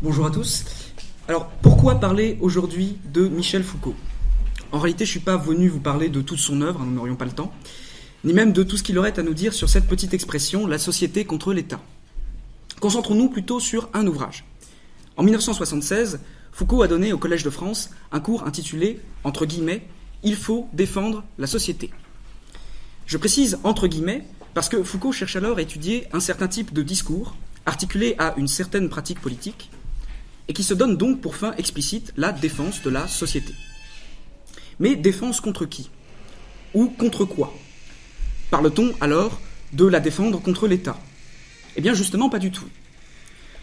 Bonjour à tous. Alors, pourquoi parler aujourd'hui de Michel Foucault? En réalité, je ne suis pas venu vous parler de toute son œuvre, nous n'aurions pas le temps, ni même de tout ce qu'il aurait à nous dire sur cette petite expression, la société contre l'État. Concentrons-nous plutôt sur un ouvrage. En 1976, Foucault a donné au Collège de France un cours intitulé, entre guillemets, « Il faut défendre la société ». Je précise entre guillemets parce que Foucault cherche alors à étudier un certain type de discours articulé à une certaine pratique politique et qui se donne donc pour fin explicite la défense de la société. Mais défense contre qui? Ou contre quoi? Parle-t-on alors de la défendre contre l'État? Eh bien justement pas du tout.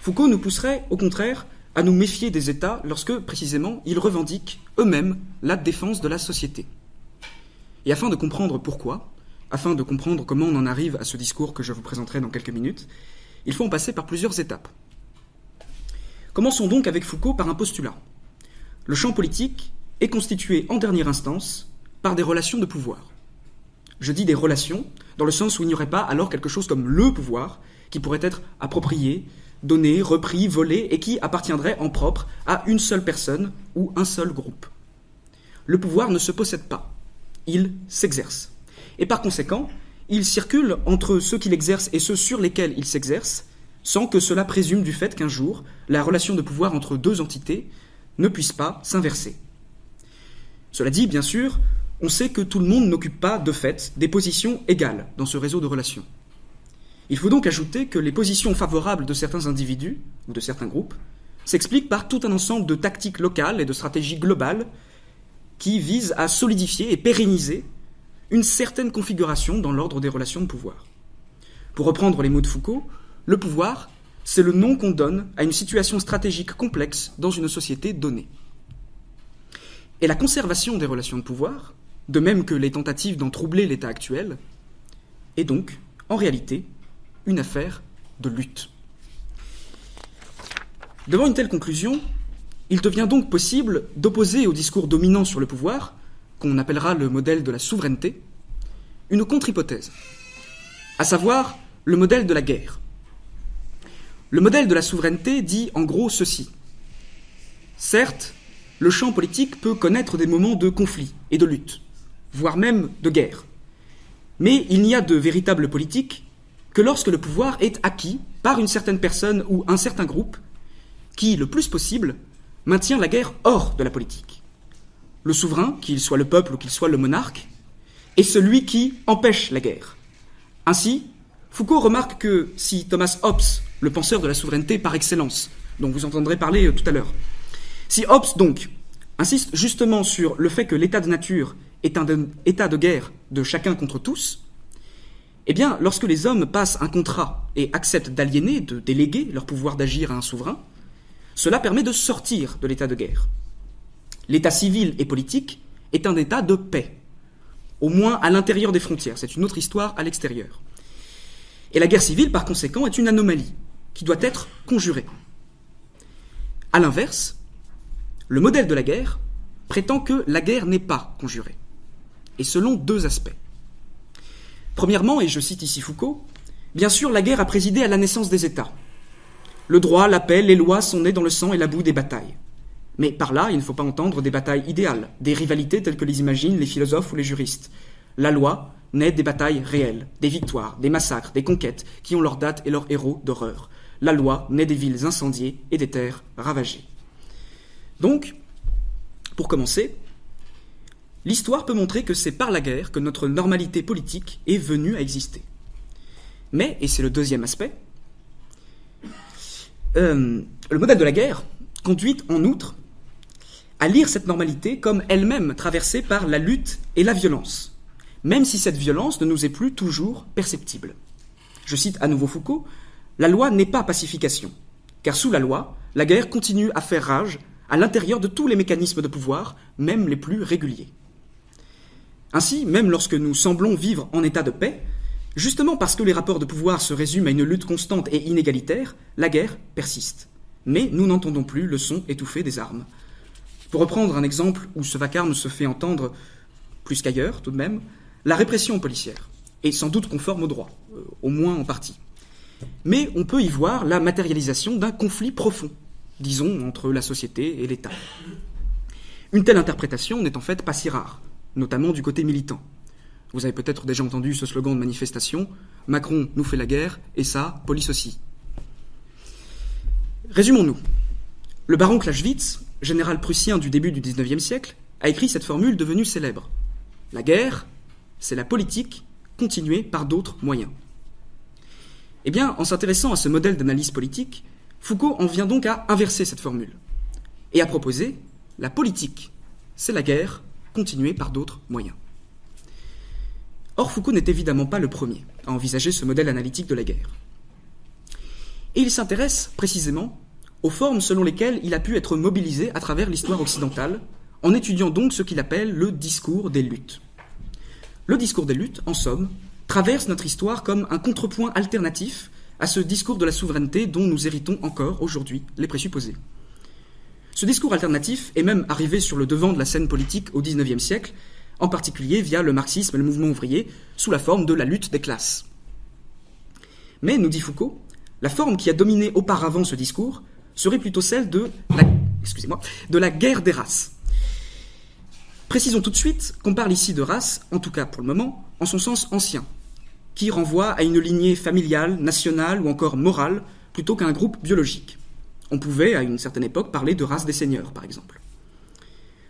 Foucault nous pousserait au contraire à nous méfier des États lorsque, précisément, ils revendiquent eux-mêmes la défense de la société. Et afin de comprendre pourquoi, afin de comprendre comment on en arrive à ce discours que je vous présenterai dans quelques minutes, il faut en passer par plusieurs étapes. Commençons donc avec Foucault par un postulat. Le champ politique est constitué en dernière instance par des relations de pouvoir. Je dis des relations dans le sens où il n'y aurait pas alors quelque chose comme le pouvoir qui pourrait être approprié, donné, repris, volé et qui appartiendrait en propre à une seule personne ou un seul groupe. Le pouvoir ne se possède pas, il s'exerce. Et par conséquent, il circule entre ceux qui l'exercent et ceux sur lesquels il s'exerce, sans que cela présume du fait qu'un jour, la relation de pouvoir entre deux entités ne puisse pas s'inverser. Cela dit, bien sûr, on sait que tout le monde n'occupe pas, de fait, des positions égales dans ce réseau de relations. Il faut donc ajouter que les positions favorables de certains individus, ou de certains groupes, s'expliquent par tout un ensemble de tactiques locales et de stratégies globales qui visent à solidifier et pérenniser une certaine configuration dans l'ordre des relations de pouvoir. Pour reprendre les mots de Foucault, le pouvoir, c'est le nom qu'on donne à une situation stratégique complexe dans une société donnée. Et la conservation des relations de pouvoir, de même que les tentatives d'en troubler l'état actuel, est donc, en réalité, une affaire de lutte. Devant une telle conclusion, il devient donc possible d'opposer au discours dominant sur le pouvoir, qu'on appellera le modèle de la souveraineté, une contre-hypothèse, à savoir le modèle de la guerre. Le modèle de la souveraineté dit en gros ceci. Certes, le champ politique peut connaître des moments de conflit et de lutte, voire même de guerre. Mais il n'y a de véritable politique que lorsque le pouvoir est acquis par une certaine personne ou un certain groupe qui, le plus possible, maintient la guerre hors de la politique. Le souverain, qu'il soit le peuple ou qu'il soit le monarque, est celui qui empêche la guerre. Ainsi, Foucault remarque que si Thomas Hobbes, le penseur de la souveraineté par excellence, dont vous entendrez parler tout à l'heure, si Hobbes, donc, insiste justement sur le fait que l'état de nature est un état de guerre de chacun contre tous, eh bien, lorsque les hommes passent un contrat et acceptent d'aliéner, de déléguer leur pouvoir d'agir à un souverain, cela permet de sortir de l'état de guerre. L'état civil et politique est un état de paix, au moins à l'intérieur des frontières. C'est une autre histoire à l'extérieur. Et la guerre civile, par conséquent, est une anomalie qui doit être conjurée. À l'inverse, le modèle de la guerre prétend que la guerre n'est pas conjurée, et selon deux aspects. Premièrement, et je cite ici Foucault, bien sûr, la guerre a présidé à la naissance des États. Le droit, la paix, les lois sont nés dans le sang et la boue des batailles. Mais par là, il ne faut pas entendre des batailles idéales, des rivalités telles que les imaginent les philosophes ou les juristes. La loi naît des batailles réelles, des victoires, des massacres, des conquêtes, qui ont leur date et leurs héros d'horreur. La loi naît des villes incendiées et des terres ravagées. Donc, pour commencer, l'histoire peut montrer que c'est par la guerre que notre normalité politique est venue à exister. Mais, et c'est le deuxième aspect, le modèle de la guerre conduit en outre à lire cette normalité comme elle-même traversée par la lutte et la violence, même si cette violence ne nous est plus toujours perceptible. Je cite à nouveau Foucault, « La loi n'est pas pacification, car sous la loi, la guerre continue à faire rage à l'intérieur de tous les mécanismes de pouvoir, même les plus réguliers. » Ainsi, même lorsque nous semblons vivre en état de paix, justement parce que les rapports de pouvoir se résument à une lutte constante et inégalitaire, la guerre persiste. Mais nous n'entendons plus le son étouffé des armes. Pour reprendre un exemple où ce vacarme se fait entendre plus qu'ailleurs, tout de même, la répression policière est sans doute conforme au droit, au moins en partie. Mais on peut y voir la matérialisation d'un conflit profond, disons, entre la société et l'État. Une telle interprétation n'est en fait pas si rare, notamment du côté militant. Vous avez peut-être déjà entendu ce slogan de manifestation « Macron nous fait la guerre, et ça, police aussi ». Résumons-nous. Le baron Clausewitz, général prussien du début du XIXe siècle, a écrit cette formule devenue célèbre. La guerre, c'est la politique continuée par d'autres moyens. Eh bien, en s'intéressant à ce modèle d'analyse politique, Foucault en vient donc à inverser cette formule et à proposer la politique, c'est la guerre continuée par d'autres moyens. Or, Foucault n'est évidemment pas le premier à envisager ce modèle analytique de la guerre. Et il s'intéresse précisément aux formes selon lesquelles il a pu être mobilisé à travers l'histoire occidentale, en étudiant donc ce qu'il appelle le discours des luttes. Le discours des luttes, en somme, traverse notre histoire comme un contrepoint alternatif à ce discours de la souveraineté dont nous héritons encore aujourd'hui les présupposés. Ce discours alternatif est même arrivé sur le devant de la scène politique au XIXe siècle, en particulier via le marxisme et le mouvement ouvrier, sous la forme de la lutte des classes. Mais, nous dit Foucault, la forme qui a dominé auparavant ce discours serait plutôt celle de la guerre des races. Précisons tout de suite qu'on parle ici de race, en tout cas pour le moment, en son sens ancien, qui renvoie à une lignée familiale, nationale ou encore morale, plutôt qu'à un groupe biologique. On pouvait, à une certaine époque, parler de race des seigneurs, par exemple.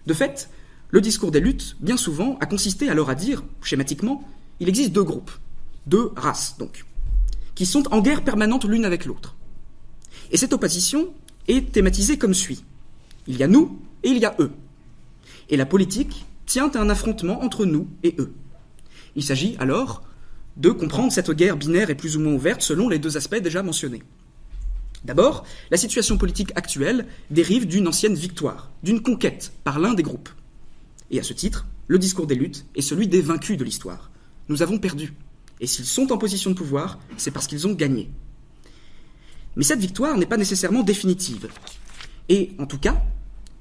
De fait, le discours des luttes, bien souvent, a consisté alors à dire, schématiquement, il existe deux groupes, deux races donc, qui sont en guerre permanente l'une avec l'autre. Et cette opposition est thématisée comme suit. Il y a nous et il y a eux. Et la politique tient à un affrontement entre nous et eux. Il s'agit alors de comprendre cette guerre binaire et plus ou moins ouverte selon les deux aspects déjà mentionnés. D'abord, la situation politique actuelle dérive d'une ancienne victoire, d'une conquête par l'un des groupes. Et à ce titre, le discours des luttes est celui des vaincus de l'histoire. Nous avons perdu. Et s'ils sont en position de pouvoir, c'est parce qu'ils ont gagné. Mais cette victoire n'est pas nécessairement définitive. Et en tout cas,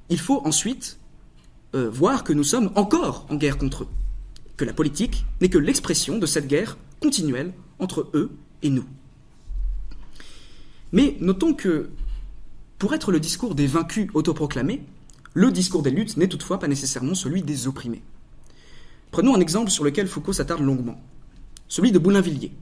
il faut ensuite voir que nous sommes encore en guerre contre eux, que la politique n'est que l'expression de cette guerre continuelle entre eux et nous. Mais notons que, pour être le discours des vaincus autoproclamés, le discours des luttes n'est toutefois pas nécessairement celui des opprimés. Prenons un exemple sur lequel Foucault s'attarde longuement, celui de Boulainvilliers.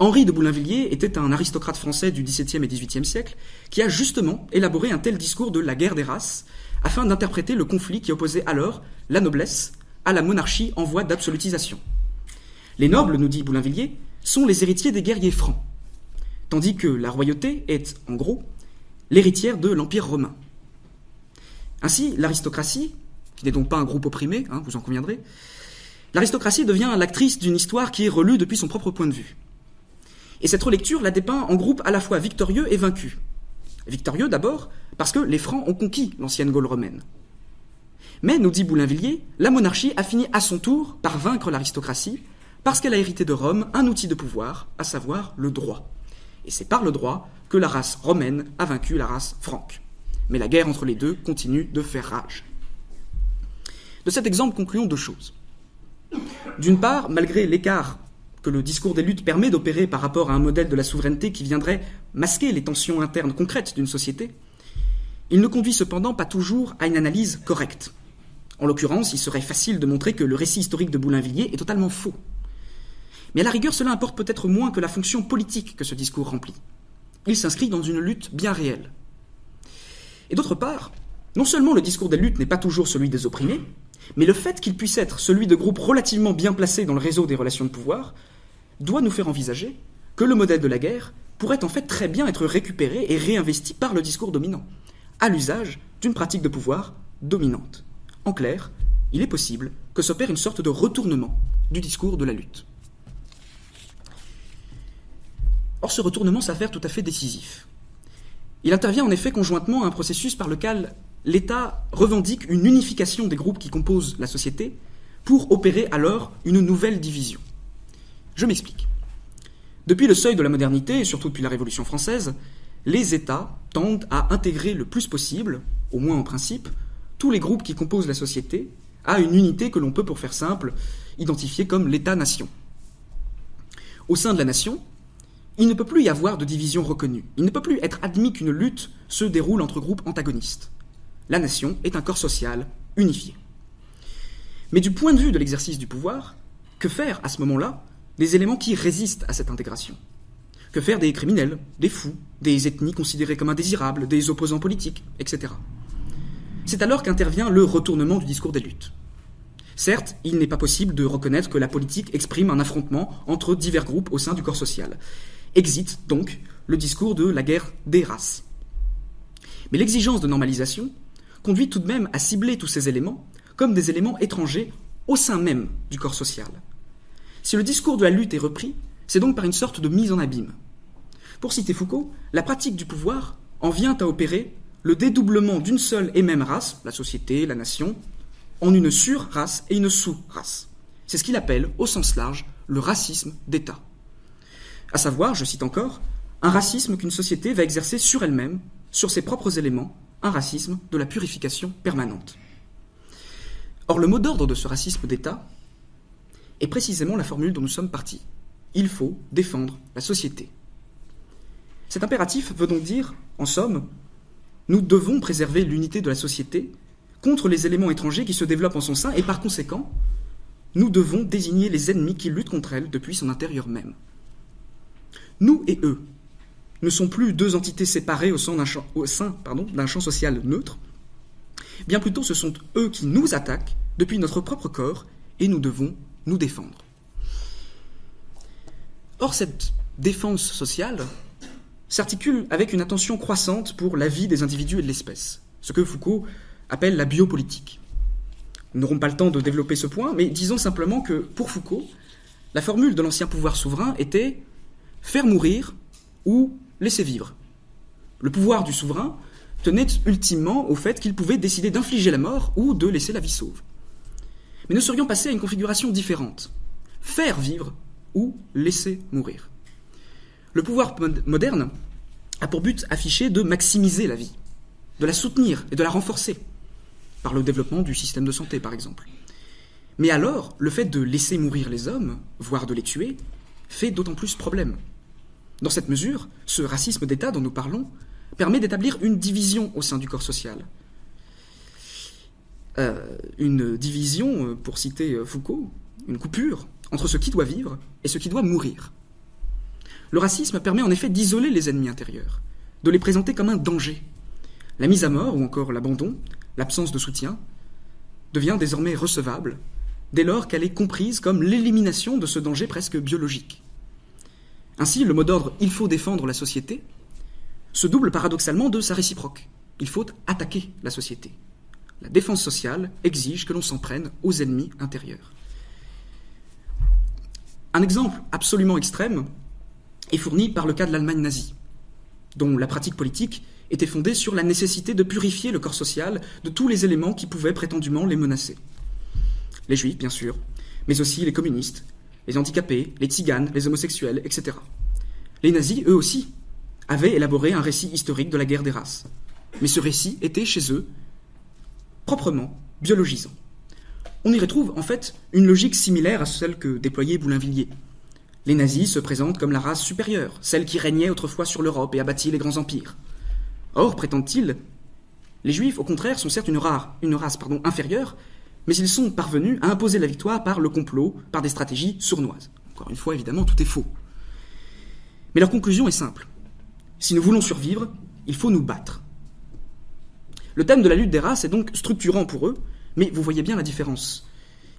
Henri de Boulainvilliers était un aristocrate français du XVIIe et XVIIIe siècle qui a justement élaboré un tel discours de la guerre des races afin d'interpréter le conflit qui opposait alors la noblesse à la monarchie en voie d'absolutisation. Les nobles, nous dit Boulainvilliers, sont les héritiers des guerriers francs, tandis que la royauté est, en gros, l'héritière de l'Empire romain. Ainsi, l'aristocratie, qui n'est donc pas un groupe opprimé, vous en conviendrez, l'aristocratie devient l'actrice d'une histoire qui est relue depuis son propre point de vue. Et cette relecture la dépeint en groupe à la fois victorieux et vaincu. Victorieux d'abord, parce que les Francs ont conquis l'ancienne Gaule romaine. Mais, nous dit Boulainvilliers, la monarchie a fini à son tour par vaincre l'aristocratie, parce qu'elle a hérité de Rome un outil de pouvoir, à savoir le droit. Et c'est par le droit que la race romaine a vaincu la race franque. Mais la guerre entre les deux continue de faire rage. De cet exemple, concluons deux choses. D'une part, malgré l'écart que le discours des luttes permet d'opérer par rapport à un modèle de la souveraineté qui viendrait masquer les tensions internes concrètes d'une société, il ne conduit cependant pas toujours à une analyse correcte. En l'occurrence, il serait facile de montrer que le récit historique de Boulainvilliers est totalement faux. Mais à la rigueur, cela importe peut-être moins que la fonction politique que ce discours remplit. Il s'inscrit dans une lutte bien réelle. Et d'autre part, non seulement le discours des luttes n'est pas toujours celui des opprimés, mais le fait qu'il puisse être celui de groupes relativement bien placés dans le réseau des relations de pouvoir doit nous faire envisager que le modèle de la guerre pourrait en fait très bien être récupéré et réinvesti par le discours dominant, à l'usage d'une pratique de pouvoir dominante. En clair, il est possible que s'opère une sorte de retournement du discours de la lutte. Or, ce retournement s'avère tout à fait décisif. Il intervient en effet conjointement à un processus par lequel l'État revendique une unification des groupes qui composent la société pour opérer alors une nouvelle division. Je m'explique. Depuis le seuil de la modernité, et surtout depuis la Révolution française, les États tendent à intégrer le plus possible, au moins en principe, tous les groupes qui composent la société à une unité que l'on peut, pour faire simple, identifier comme l'État-nation. Au sein de la nation, il ne peut plus y avoir de division reconnue. Il ne peut plus être admis qu'une lutte se déroule entre groupes antagonistes. La nation est un corps social unifié. Mais du point de vue de l'exercice du pouvoir, que faire à ce moment-là des éléments qui résistent à cette intégration? Que faire des criminels, des fous, des ethnies considérées comme indésirables, des opposants politiques, etc. C'est alors qu'intervient le retournement du discours des luttes. Certes, il n'est pas possible de reconnaître que la politique exprime un affrontement entre divers groupes au sein du corps social. Existe donc le discours de la guerre des races. Mais l'exigence de normalisation conduit tout de même à cibler tous ces éléments comme des éléments étrangers au sein même du corps social. Si le discours de la lutte est repris, c'est donc par une sorte de mise en abîme. Pour citer Foucault, la pratique du pouvoir en vient à opérer le dédoublement d'une seule et même race, la société, la nation, en une sur-race et une sous-race. C'est ce qu'il appelle, au sens large, le racisme d'État. À savoir, je cite encore, un racisme qu'une société va exercer sur elle-même, sur ses propres éléments, un racisme de la purification permanente. Or, le mot d'ordre de ce racisme d'État est précisément la formule dont nous sommes partis. Il faut défendre la société. Cet impératif veut donc dire, en somme, nous devons préserver l'unité de la société contre les éléments étrangers qui se développent en son sein et par conséquent, nous devons désigner les ennemis qui luttent contre elle depuis son intérieur même. Nous et eux ne sont plus deux entités séparées au sein d'un champ social neutre. Bien plutôt, ce sont eux qui nous attaquent depuis notre propre corps et nous devons nous défendre. Or, cette défense sociale s'articule avec une attention croissante pour la vie des individus et de l'espèce, ce que Foucault appelle la biopolitique. Nous n'aurons pas le temps de développer ce point, mais disons simplement que, pour Foucault, la formule de l'ancien pouvoir souverain était « faire mourir ou laisser vivre ». Le pouvoir du souverain tenait ultimement au fait qu'il pouvait décider d'infliger la mort ou de laisser la vie sauve. Mais nous serions passés à une configuration différente. Faire vivre ou laisser mourir. Le pouvoir moderne a pour but affiché de maximiser la vie, de la soutenir et de la renforcer, par le développement du système de santé par exemple. Mais alors, le fait de laisser mourir les hommes, voire de les tuer, fait d'autant plus problème. Dans cette mesure, ce racisme d'État dont nous parlons permet d'établir une division au sein du corps social. Une division, pour citer Foucault, une coupure entre ce qui doit vivre et ce qui doit mourir. Le racisme permet en effet d'isoler les ennemis intérieurs, de les présenter comme un danger. La mise à mort ou encore l'abandon, l'absence de soutien, devient désormais recevable dès lors qu'elle est comprise comme l'élimination de ce danger presque biologique. Ainsi, le mot d'ordre « il faut défendre la société » se double paradoxalement de sa réciproque. Il faut attaquer la société. La défense sociale exige que l'on s'en prenne aux ennemis intérieurs. Un exemple absolument extrême est fourni par le cas de l'Allemagne nazie, dont la pratique politique était fondée sur la nécessité de purifier le corps social de tous les éléments qui pouvaient prétendument les menacer. Les juifs, bien sûr, mais aussi les communistes, les handicapés, les tziganes, les homosexuels, etc. Les nazis, eux aussi, avaient élaboré un récit historique de la guerre des races. Mais ce récit était, chez eux, proprement biologisant. On y retrouve, en fait, une logique similaire à celle que déployait Boulainvilliers. Les nazis se présentent comme la race supérieure, celle qui régnait autrefois sur l'Europe et abattit les grands empires. Or, prétendent-ils, les juifs, au contraire, sont certes une race inférieure, mais ils sont parvenus à imposer la victoire par le complot, par des stratégies sournoises. Encore une fois, évidemment, tout est faux. Mais leur conclusion est simple. Si nous voulons survivre, il faut nous battre. Le thème de la lutte des races est donc structurant pour eux, mais vous voyez bien la différence.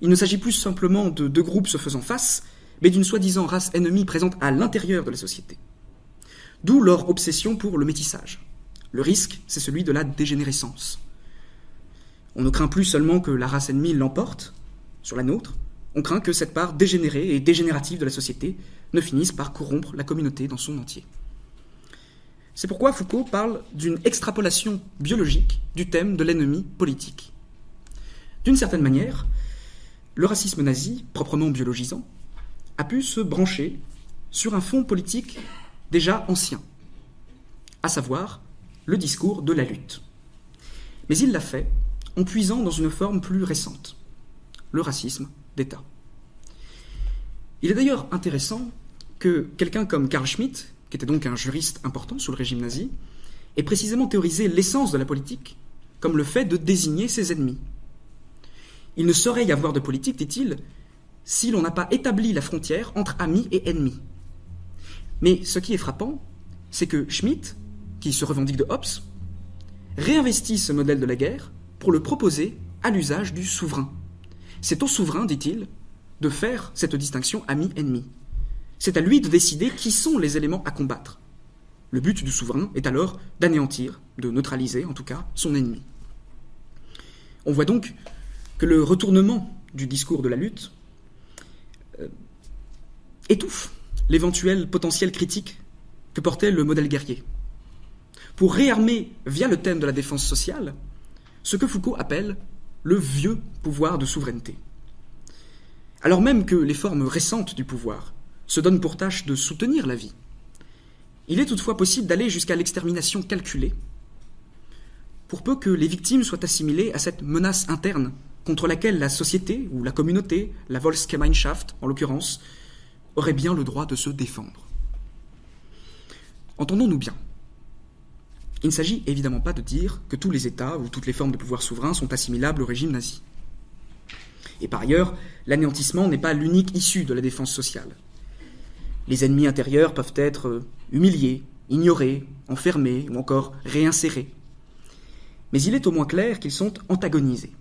Il ne s'agit plus simplement de deux groupes se faisant face, mais d'une soi-disant race ennemie présente à l'intérieur de la société. D'où leur obsession pour le métissage. Le risque, c'est celui de la dégénérescence. On ne craint plus seulement que la race ennemie l'emporte sur la nôtre, on craint que cette part dégénérée et dégénérative de la société ne finisse par corrompre la communauté dans son entier. C'est pourquoi Foucault parle d'une extrapolation biologique du thème de l'ennemi politique. D'une certaine manière, le racisme nazi, proprement biologisant, a pu se brancher sur un fond politique déjà ancien, à savoir le discours de la lutte. Mais il l'a fait en puisant dans une forme plus récente, le racisme d'État. Il est d'ailleurs intéressant que quelqu'un comme Carl Schmitt, qui était donc un juriste important sous le régime nazi, ait précisément théorisé l'essence de la politique comme le fait de désigner ses ennemis. Il ne saurait y avoir de politique, dit-il, si l'on n'a pas établi la frontière entre amis et ennemis. Mais ce qui est frappant, c'est que Schmitt, qui se revendique de Hobbes, réinvestit ce modèle de la guerre pour le proposer à l'usage du souverain. C'est au souverain, dit-il, de faire cette distinction ami-ennemi. C'est à lui de décider qui sont les éléments à combattre. Le but du souverain est alors d'anéantir, de neutraliser en tout cas, son ennemi. On voit donc que le retournement du discours de la lutte étouffe l'éventuel potentiel critique que portait le modèle guerrier, pour réarmer via le thème de la défense sociale ce que Foucault appelle le vieux pouvoir de souveraineté. Alors même que les formes récentes du pouvoir se donnent pour tâche de soutenir la vie, il est toutefois possible d'aller jusqu'à l'extermination calculée, pour peu que les victimes soient assimilées à cette menace interne contre laquelle la société ou la communauté, la Volksgemeinschaft en l'occurrence, aurait bien le droit de se défendre. Entendons-nous bien. Il ne s'agit évidemment pas de dire que tous les États ou toutes les formes de pouvoir souverain sont assimilables au régime nazi. Et par ailleurs, l'anéantissement n'est pas l'unique issue de la défense sociale. Les ennemis intérieurs peuvent être humiliés, ignorés, enfermés ou encore réinsérés. Mais il est au moins clair qu'ils sont antagonisés,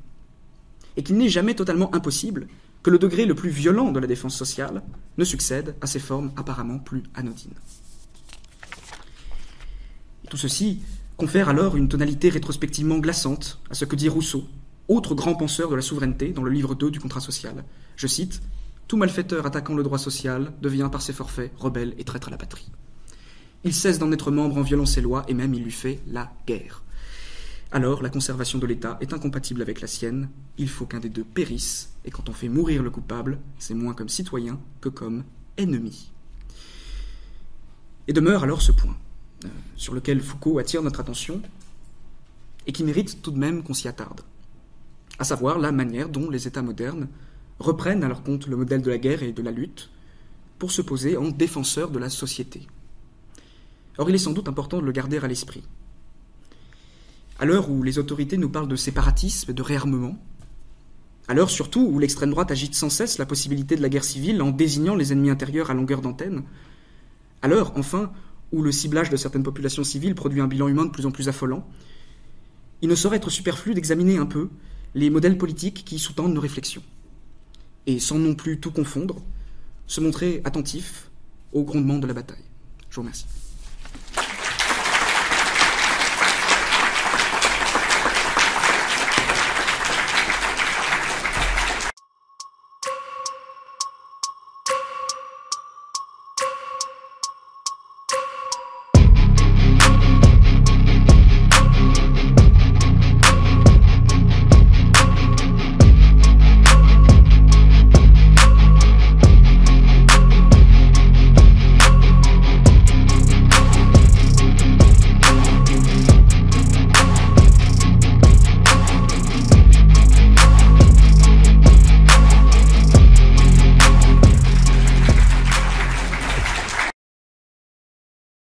et qu'il n'est jamais totalement impossible que le degré le plus violent de la défense sociale ne succède à ces formes apparemment plus anodines. Et tout ceci confère alors une tonalité rétrospectivement glaçante à ce que dit Rousseau, autre grand penseur de la souveraineté, dans le livre 2 du Contrat social. Je cite « Tout malfaiteur attaquant le droit social devient par ses forfaits rebelle et traître à la patrie. Il cesse d'en être membre en violant ses lois et même il lui fait la guerre. Alors la conservation de l'État est incompatible avec la sienne, il faut qu'un des deux périsse, et quand on fait mourir le coupable, c'est moins comme citoyen que comme ennemi. » Et demeure alors ce point, sur lequel Foucault attire notre attention, et qui mérite tout de même qu'on s'y attarde, à savoir la manière dont les États modernes reprennent à leur compte le modèle de la guerre et de la lutte pour se poser en défenseurs de la société. Or, il est sans doute important de le garder à l'esprit. À l'heure où les autorités nous parlent de séparatisme et de réarmement, à l'heure surtout où l'extrême droite agite sans cesse la possibilité de la guerre civile en désignant les ennemis intérieurs à longueur d'antenne, à l'heure, enfin, où le ciblage de certaines populations civiles produit un bilan humain de plus en plus affolant, il ne saurait être superflu d'examiner un peu les modèles politiques qui sous-tendent nos réflexions, et sans non plus tout confondre, se montrer attentif au grondement de la bataille. Je vous remercie.